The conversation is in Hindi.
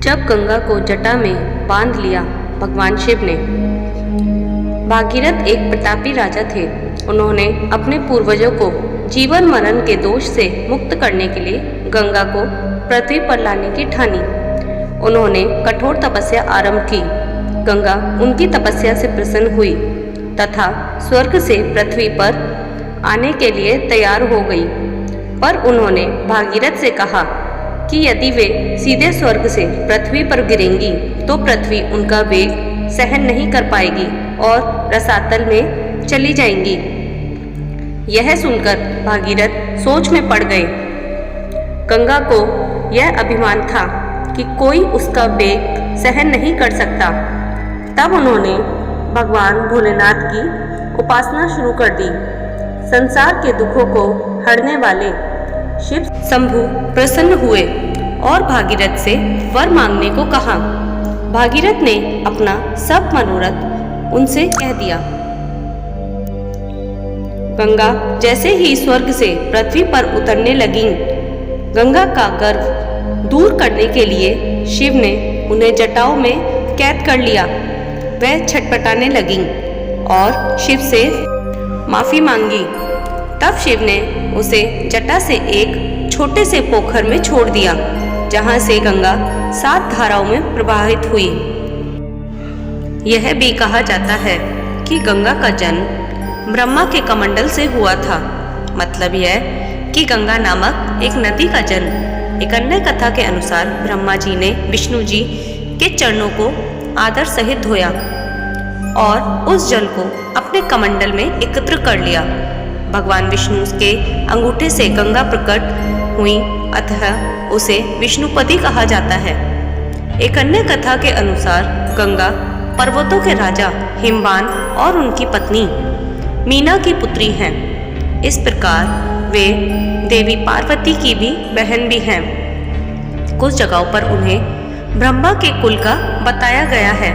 जब गंगा को जटा में बांध लिया भगवान शिव ने। भागीरथ एक प्रतापी राजा थे। उन्होंने अपने पूर्वजों को जीवन मरण के दोष से मुक्त करने के लिए गंगा को पृथ्वी पर लाने की ठानी। उन्होंने कठोर तपस्या आरंभ की। गंगा उनकी तपस्या से प्रसन्न हुई तथा स्वर्ग से पृथ्वी पर आने के लिए तैयार हो गई। पर उन्होंने भागीरथ से कहा कि यदि वे सीधे स्वर्ग से पृथ्वी पर गिरेंगी तो पृथ्वी उनका वेग सहन नहीं कर पाएगी और रसातल में चली जाएंगी। यह सुनकर भागीरथ सोच में पड़ गए। गंगा को यह अभिमान था कि कोई उसका वेग सहन नहीं कर सकता। तब उन्होंने भगवान भोलेनाथ की उपासना शुरू कर दी। संसार के दुखों को हरने वाले शिव शंभु प्रसन्न हुए और भागीरथ से वर मांगने को कहा। भागीरथ ने अपना सब मनोरथ उनसे कह दिया। गंगा जैसे ही स्वर्ग से पृथ्वी पर उतरने लगीं, गंगा का गर्व दूर करने के लिए शिव ने उन्हें जटाओं में कैद कर लिया। वह छटपटाने लगीं और शिव से माफी मांगी। तब शिव ने उसे जटा से एक छोटे से पोखर में छोड़ दिया, जहां से गंगा 7 धाराओं में प्रवाहित हुई। यह भी कहा जाता है कि गंगा का जन्म ब्रह्मा के कमंडल से हुआ था। मतलब यह कि गंगा नामक एक नदी का जन्म एक अन्य कथा के अनुसार ब्रह्मा जी ने विष्णु जी के चरणों को आदर सहित धोया और उस जल को अपने कमंडल में एकत्र कर लिया। भगवान विष्णु के अंगूठे से गंगा प्रकट हुई, अतः उसे विष्णुपदी कहा जाता है। एक अन्य कथा के अनुसार गंगा पर्वतों के राजा हिमवान और उनकी पत्नी मीना की पुत्री हैं। इस प्रकार वे देवी पार्वती की भी बहन भी हैं। कुछ जगहों पर उन्हें ब्रह्मा के कुल का बताया गया है।